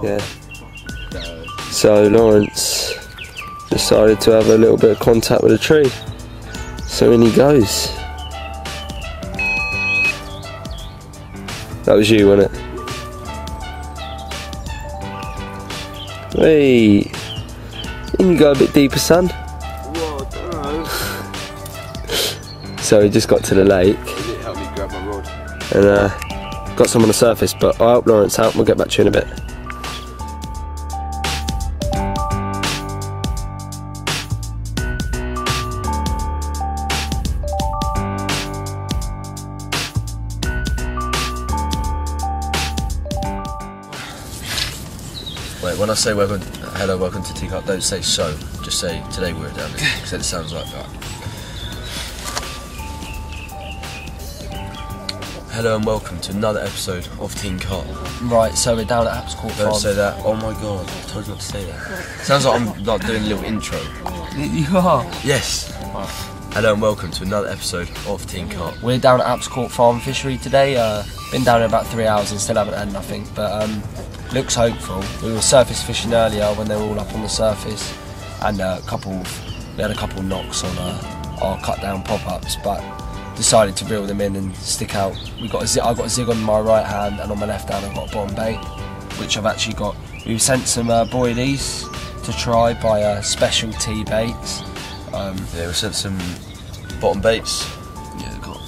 Yeah. So Laurence decided to have a little bit of contact with a tree. So in he goes. That was you, wasn't it? Hey, in you go a bit deeper, son. Well, I don't know. So he just got to the lake. It helped me grab my rod. And got some on the surface, but I'll help Laurence out and we'll get back to you in a bit. Wait, when I say hello, welcome to Carp, don't say so. Just say today we're down here, because it sounds like that. Hello and welcome to another episode of Carp. Right, so we're down at Apps Court Farm. Don't say that. Oh my god, I told you not to say that. Sounds like I'm like doing a little intro. You are? Yes. Hello and welcome to another episode of Carp. We're down at Apps Court Farm Fishery today. Been down here about 3 hours and still haven't had nothing, but looks hopeful. We were surface fishing earlier when they were all up on the surface, and we had a couple knocks on our cut down pop-ups, but decided to reel them in and stick out. I got a zig on my right hand, and on my left hand I've got a bottom bait, which I've actually got. We sent some boilies to try by SpecialT Baits. Yeah, we sent some bottom baits. Yeah, got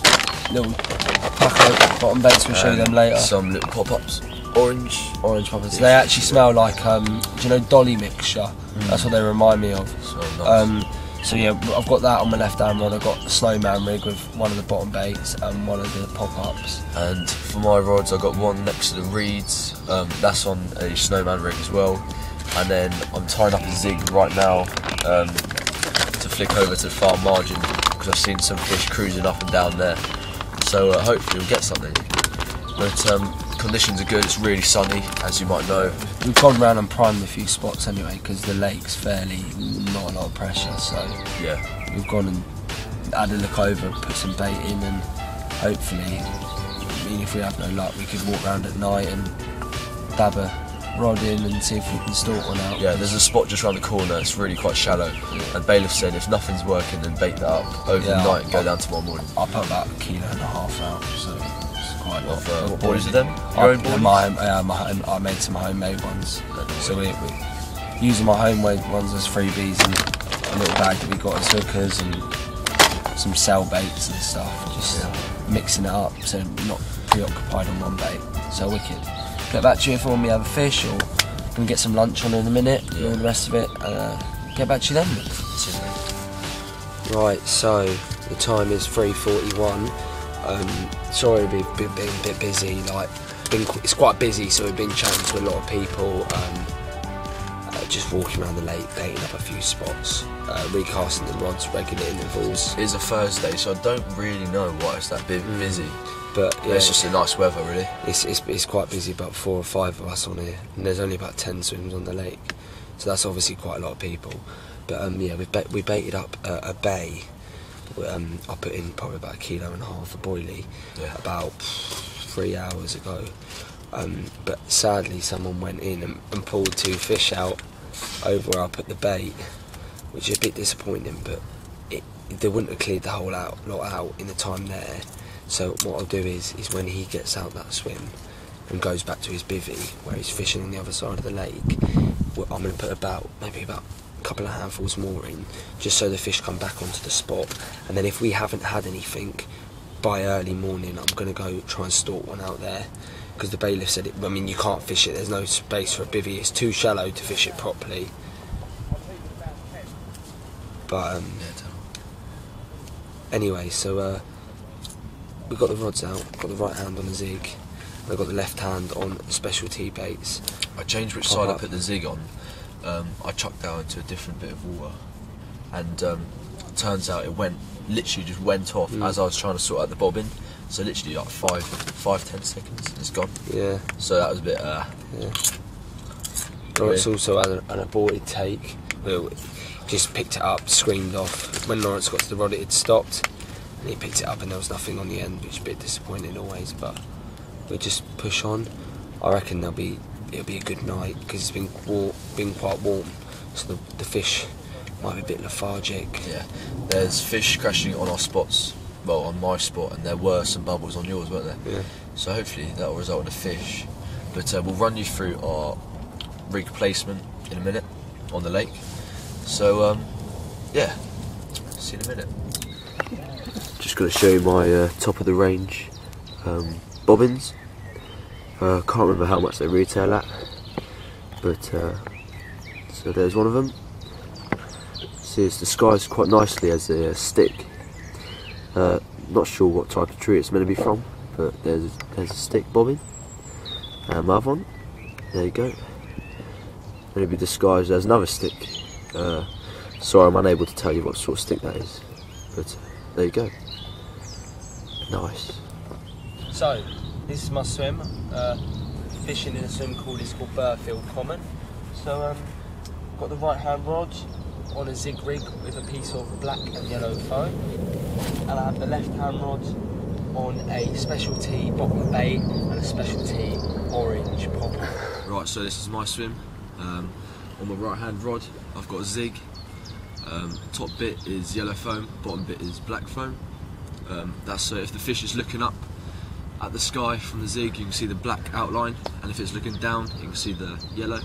little pack of bottom baits. We'll show you them later. Some little pop-ups. Orange poppers. They actually smell like do you know dolly mixture? That's what they remind me of. Nice. So yeah, I've got that on my left hand rod. I've got a snowman rig with one of the bottom baits and one of the pop-ups. And for my rods, I've got one next to the reeds. That's on a snowman rig as well. And then I'm tying up a zig right now to flick over to the far margin, because I've seen some fish cruising up and down there. So hopefully we'll get something. But conditions are good. It's really sunny, as you might know. We've gone around and primed a few spots anyway, because the lake's fairly not a lot of pressure. So yeah, we've gone and had a look over, put some bait in, and hopefully, I mean, if we have no luck, we could walk around at night and dab a rod in and see if we can stalk one out. Yeah, there's a spot just around the corner. It's really quite shallow, and bailiff said if nothing's working, then bait that up overnight and go down tomorrow morning. I put about 1.5 kilos out, so it's quite a lot. What boilies are them? Your own boilies? I made some homemade ones. So we're using my homemade ones as freebies, and a little bag that we got as hookers and some cell baits and stuff. Just mixing it up, so not preoccupied on one bait. So wicked. Get back to you if when we have a fish, or we can get some lunch on in a minute, and all the rest of it, and get back to you then. Right, so the time is 3:41. Sorry we've been a bit busy, it's quite busy, so we've been chatting to a lot of people, just walking around the lake, baiting up a few spots, recasting the rods, regular intervals. It is a Thursday, so I don't really know why it's that busy. But yeah, it's just a nice weather, really. It's quite busy, about 4 or 5 of us on here, and there's only about 10 swims on the lake, so that's obviously quite a lot of people. But yeah, we baited up a bay. I put in probably about 1.5 kilos of boilie about 3 hours ago. But sadly, someone went in and pulled 2 fish out over where I put the bait, which is a bit disappointing. But they wouldn't have cleared the whole lot out in the time there. So what I'll do is when he gets out that swim and goes back to his bivvy where he's fishing on the other side of the lake, I'm going to put maybe about a couple of handfuls more in, just so the fish come back onto the spot. And then if we haven't had anything by early morning, I'm going to go try and stalk one out there, because the bailiff said I mean, you can't fish it, there's no space for a bivvy, it's too shallow to fish it properly. But anyway, so we've got the rods out, got the right hand on the zig, and I've got the left hand on SpecialT Baits. I changed which side I put the zig on. I chucked down into a different bit of water, and turns out it literally just went off as I was trying to sort out the bobbin. So literally like 5-10 seconds, and it's gone. Yeah. So that was a bit. Yeah. Laurence also had an aborted take. We just picked it up, screamed off. When Laurence got to the rod, it had stopped. And he picked it up and there was nothing on the end, which is a bit disappointing always, but we'll just push on. I reckon there'll be it'll be a good night because it's been quite warm, so the fish might be a bit lethargic. Yeah, there's fish crashing on our spots, well, on my spot, and there were some bubbles on yours, weren't there? Yeah. So hopefully that will result in a fish. But we'll run you through our rig placement in a minute on the lake. So yeah, see you in a minute. Just going to show you my top of the range bobbins. Can't remember how much they retail at, but so there's one of them. See, it's disguised quite nicely as a stick. Not sure what type of tree it's meant to be from, but there's a stick bobbin. And my other one, there you go. Meant to be disguised as another stick. Sorry, I'm unable to tell you what sort of stick that is, but there you go. Nice. So, this is my swim. Fishing in a swim called Burfield Common. So, got the right hand rod on a zig rig with a piece of black and yellow foam, and I have the left hand rod on a SpecialT bottom bait and a SpecialT orange popper. Right, so this is my swim. On my right hand rod I've got a zig. Top bit is yellow foam, bottom bit is black foam. That's so if the fish is looking up at the sky from the zig, you can see the black outline, and if it's looking down, you can see the yellow.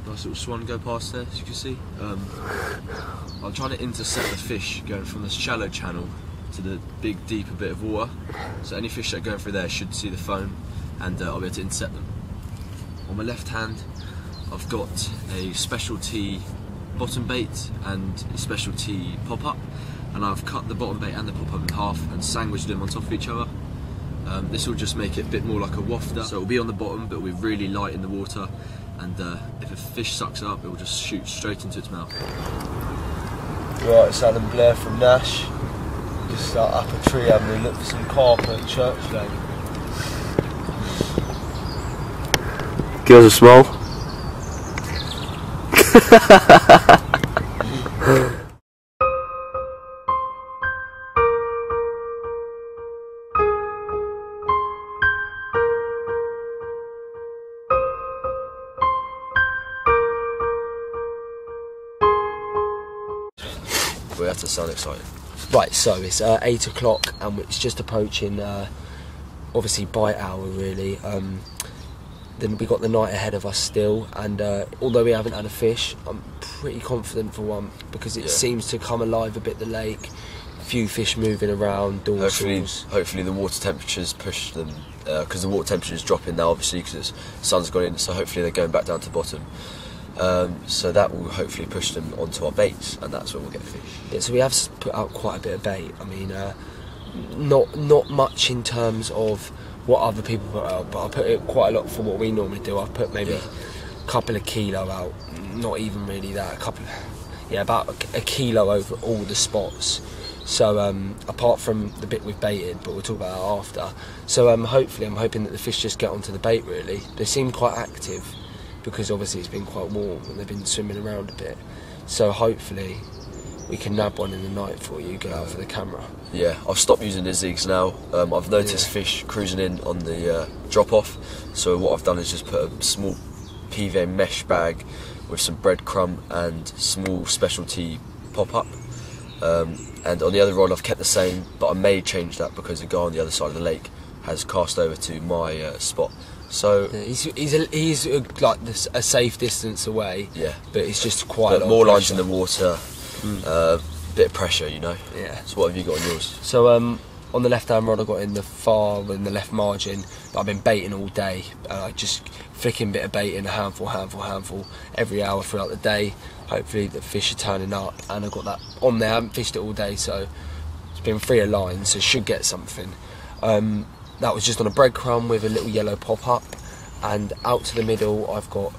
Nice little swan go past there, as you can see. I'm trying to intercept the fish going from the shallow channel to the big deeper bit of water, so any fish that are going through there should see the foam, and I'll be able to intercept them. On my left hand I've got a SpecialT bottom bait and a SpecialT pop-up, and I've cut the bottom bait and the pop-up in half and sandwiched them on top of each other. This will just make it a bit more like a wafter, so it will be on the bottom but it will be really light in the water, and if a fish sucks it up, it will just shoot straight into its mouth. Right, it's Alan Blair from Nash. Just up a tree having a look for some carp at Church Lane. Give us a smile. We have to sound excited. Right, so it's 8 o'clock and it's just approaching obviously bite hour really. Then we've got the night ahead of us still, and although we haven't had a fish, I'm pretty confident for one, because it seems to come alive a bit, the lake. A few fish moving around, dorsals. Hopefully the water temperatures push them, because the water temperature is dropping now obviously because the sun's gone in, so hopefully they're going back down to bottom. So that will hopefully push them onto our baits, and that's when we'll get fish. Yeah, so we have put out quite a bit of bait. I mean, not much in terms of what other people put out, but I put it quite a lot for what we normally do. I've put maybe a couple of kilo out, not even really that, about a kilo over all the spots. So apart from the bit we've baited, but we'll talk about that after. So hopefully I'm hoping that the fish just get onto the bait really. They seem quite active, because obviously it's been quite warm and they've been swimming around a bit. So hopefully we can nab one in the night for you, get out for the camera. Yeah, I've stopped using the zigs now. I've noticed fish cruising in on the drop-off, so what I've done is just put a small PVA mesh bag with some breadcrumb and small SpecialT pop-up. And on the other rod I've kept the same, but I may change that because the guy on the other side of the lake has cast over to my spot. So yeah, he's like a safe distance away. Yeah, but it's just quite a lot more of lines in the water, bit of pressure, you know. Yeah. So what have you got on yours? So on the left hand rod I've got in the far and the left margin. I've been baiting all day. Just flicking a bit of bait in, a handful every hour throughout the day. Hopefully the fish are turning up, and I've got that on there. I haven't fished it all day, so it's been free of lines, so should get something. That was just on a breadcrumb with a little yellow pop-up, and out to the middle I've got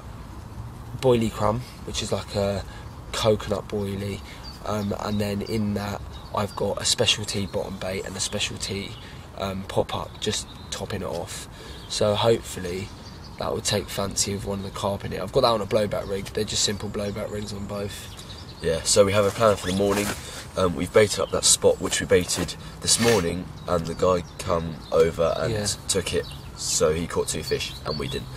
boilie crumb, which is like a coconut boilie, and then in that I've got a SpecialT bottom bait and a SpecialT pop-up, just topping it off. So hopefully that would take fancy of one of the carp in it. I've got that on a blowback rig. They're just simple blowback rigs on both. Yeah, so we have a plan for the morning. We've baited up that spot which we baited this morning, and the guy come over and took it so he caught 2 fish and we didn't.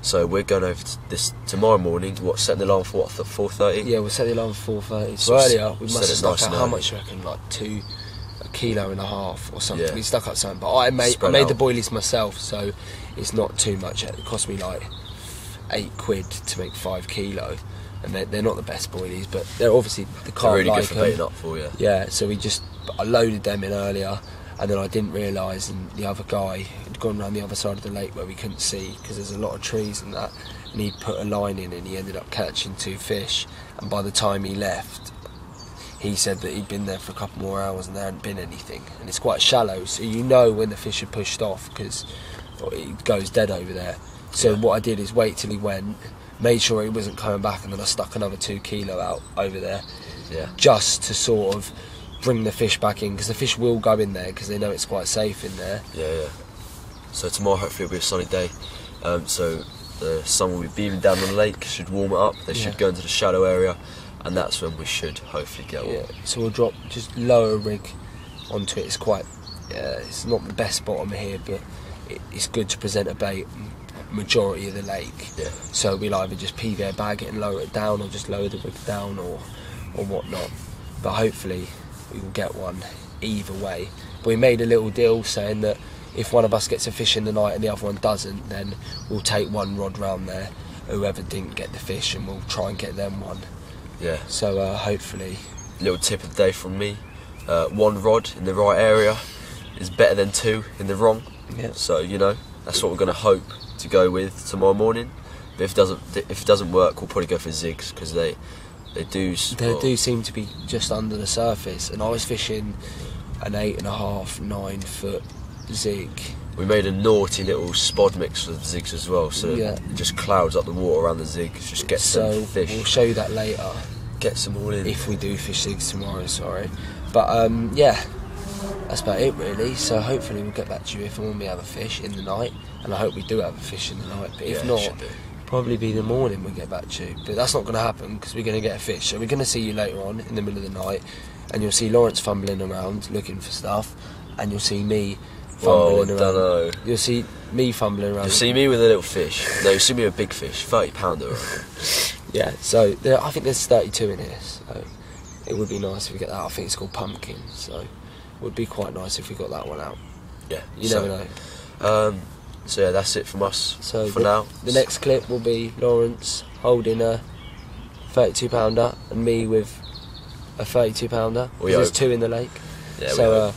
So we're going over to this tomorrow morning. What, setting the alarm for what, 4:30? Yeah, we'll set the alarm for 4:30. So earlier we must have stuck out, how much you reckon, like 2.5 kilos or something. Yeah. We stuck up something, but I made the boilies myself, so it's not too much. It cost me like £8 to make 5 kilo, and they're not the best boilies, but they're obviously the carp really like good for baiting up for you. Yeah, so I loaded them in earlier, and then I didn't realise, and the other guy had gone around the other side of the lake where we couldn't see because there's a lot of trees and that, and he'd put a line in and he ended up catching 2 fish, and by the time he left he said that he'd been there for a couple more hours and there hadn't been anything, and it's quite shallow, so you know when the fish are pushed off because it goes dead over there. So what I did is wait till he went, made sure he wasn't coming back, and then I stuck another 2 kilo out over there, just to sort of bring the fish back in, because the fish will go in there because they know it's quite safe in there. Yeah. So tomorrow hopefully will be a sunny day. So the sun will be beaming down on the lake, should warm it up. They should go into the shallow area, and that's when we should hopefully get one. So we'll drop, just lower a rig onto it. It's quite, it's not the best bottom here, but it's good to present a bait majority of the lake. Yeah. So we'll either just PVA bag it and lower it down, or just lower the rig down, or whatnot. But hopefully we will get one either way. But we made a little deal saying that if one of us gets a fish in the night and the other one doesn't, then we'll take one rod round there, whoever didn't get the fish, and we'll try and get them one. Yeah. So hopefully. Little tip of the day from me: 1 rod in the right area is better than 2 in the wrong. Yeah. So that's what we're going to hope to go with tomorrow morning. But if it doesn't work, we'll probably go for zigs, because they do seem to be just under the surface. And I was fishing an 8.5, 9 foot zig. We made a naughty little spod mix with zigs as well, so it just clouds up the water around the zig, just gets some fish. We'll show you that later. Get some all in. If we do fish zigs tomorrow, sorry. But that's about it really. So hopefully we'll get back to you if and when we have a fish in the night, and I hope we do have a fish in the night. But if not, probably be the morning we'll get back to you. But that's not going to happen because we're going to get a fish. So we're going to see you later on in the middle of the night, and you'll see Laurence fumbling around looking for stuff, and you'll see me fumbling around. Dunno. You'll see me fumbling around. You'll see me with a little fish. No, you'll see me with a big fish, 30-pounder. Yeah, so I think there's 32 in here, so it would be nice if we get that. I think it's called pumpkin, so it would be quite nice if we got that one out. Yeah. You never know. So yeah, that's it from us for now. The next clip will be Laurence holding a 32-pounder and me with a 32-pounder. There's 2 in the lake. Yeah, so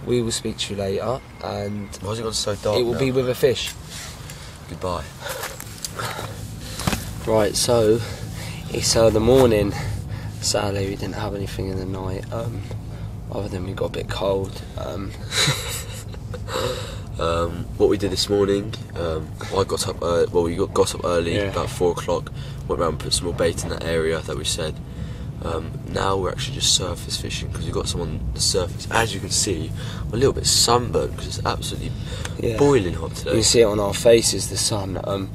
we will speak to you later, and why has it gone so dark? It will be with a fish. Goodbye. Right, so it's the morning. Sadly, we didn't have anything in the night, other than we got a bit cold. What we did this morning, I got up. We got up early, about 4 o'clock. Went around and put some more bait in that area that we said. Now we're actually just surface fishing because we've got some on the surface. As you can see, I'm a little bit sunburned because it's absolutely boiling hot today. You can see it on our faces, the sun.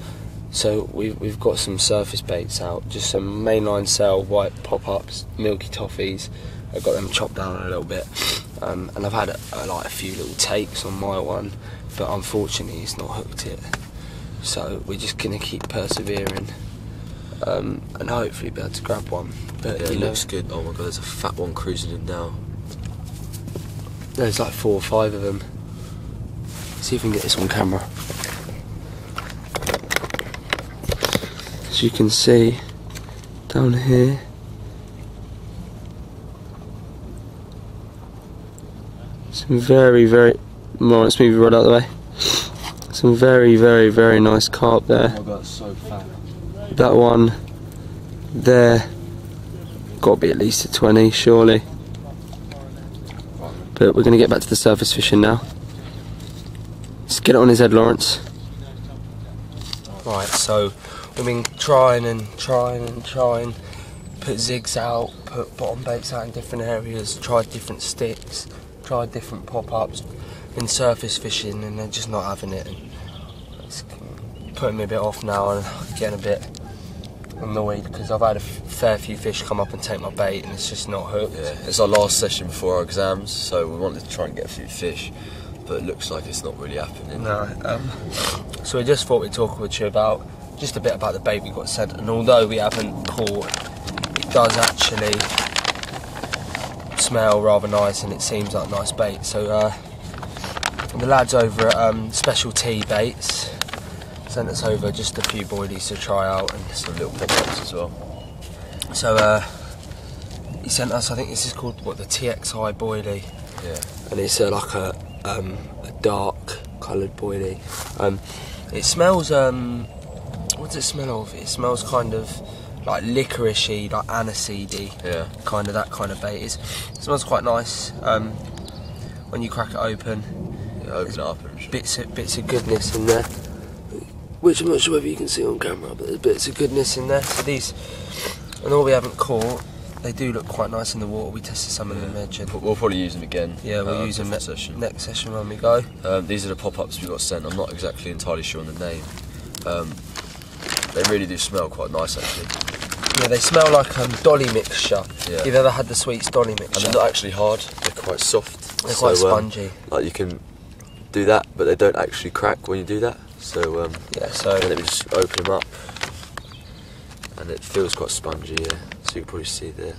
So we've got some surface baits out, just some mainline sail white pop-ups, milky toffees. I've got them chopped down a little bit, and I've had a few little takes on my one, but unfortunately it's not hooked yet. So we're just gonna keep persevering, and hopefully be able to grab one. But it looks good. Oh my god, there's a fat one cruising in now. There's like 4 or 5 of them. See if we can get this on camera. As you can see down here, some very let's move it right out of the way. Some very nice carp there. Oh my god, it's so fat. That one there got to be at least a 20 surely. But we're going to get back to the surface fishing now. Let's get it on his head, Laurence. Right, so we've been trying, put zigs out, put bottom baits out in different areas, tried different sticks, tried different pop-ups, been surface fishing, and they're just not having it. And it's putting me a bit off now, and getting a bit annoyed because I've had a fair few fish come up and take my bait, and it's just not hooked. Yeah, it's our last session before our exams, so we wanted to try and get a few fish. but it looks like it's not really happening. No. So we just thought we'd talk with you about just a bit about the bait we got sent, and although we haven't caught, it does actually smell rather nice, and it seems like a nice bait. So the lads over at SpecialT Baits sent us over just a few boilies to try out, and Some little pop-ups as well. so he sent us, I think this is called what, the TXI boilie, Yeah. and it's like a dark coloured boilie. It smells what does it smell of? It smells kind of like licoricey, like aniseedy, Yeah. kind of that kind of bait. It smells quite nice when you crack it open. Yeah, open it up and Bits of goodness in there, which I'm not sure whether you can see on camera, but there's bits of goodness in there. So these, and all we haven't caught, they do look quite nice in the water. We tested some of them edge, and we'll probably use them again. yeah, we'll use them next session. next session when we go. These are the pop-ups we got sent. I'm not exactly entirely sure on the name. They really do smell quite nice, actually. Yeah, they smell like dolly mixture. Yeah. You've ever had the sweets dolly mixture? And they're not actually hard. They're quite soft. They're quite spongy. Like you can do that, but they don't actually crack when you do that. So Yeah, so and then we just open them up, and it feels quite spongy. Yeah, so you can probably see there.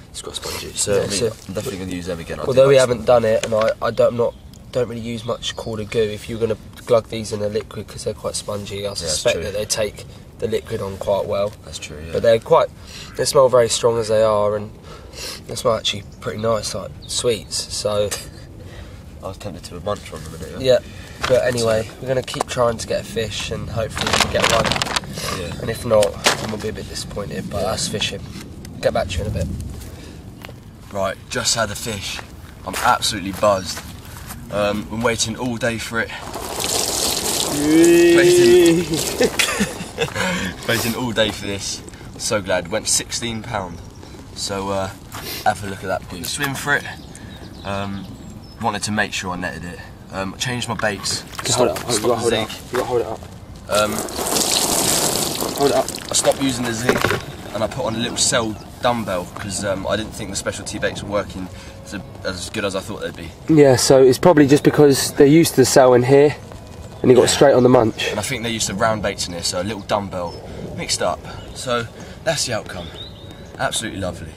It's quite spongy. So Yeah, I mean, so- I'm definitely going to use them again. I do although we like haven't some. done it, and I don't really use much cauda goo. If you're going to glug these in a liquid, because they're quite spongy, I suspect true. that they take the liquid on quite well. That's true. Yeah. But they smell very strong as they are, and they smell actually pretty nice, like sweets. So I was tempted to munch on them a minute. yeah. But anyway, we're going to keep trying to get a fish, and hopefully we can get one. Yeah. And if not, then we'll be a bit disappointed. But us fishing. Get back to you in a bit. Right, just had a fish. I'm absolutely buzzed. Been waiting all day for it. Waiting all day for this. So glad. Went £16. So have a look at that big swim for it. Wanted to make sure I netted it. Changed my baits. Hold it up. You gotta hold it up. You gotta hold it up. Hold it up. I stopped using the zig and I put on a little cell dumbbell because I didn't think the SpecialT Baits were working as good as I thought they'd be. Yeah, so it's probably just because they're used to the cell in here, and you got straight on the munch. And I think they used to round baits in here, so a little dumbbell mixed up. So that's the outcome. Absolutely lovely.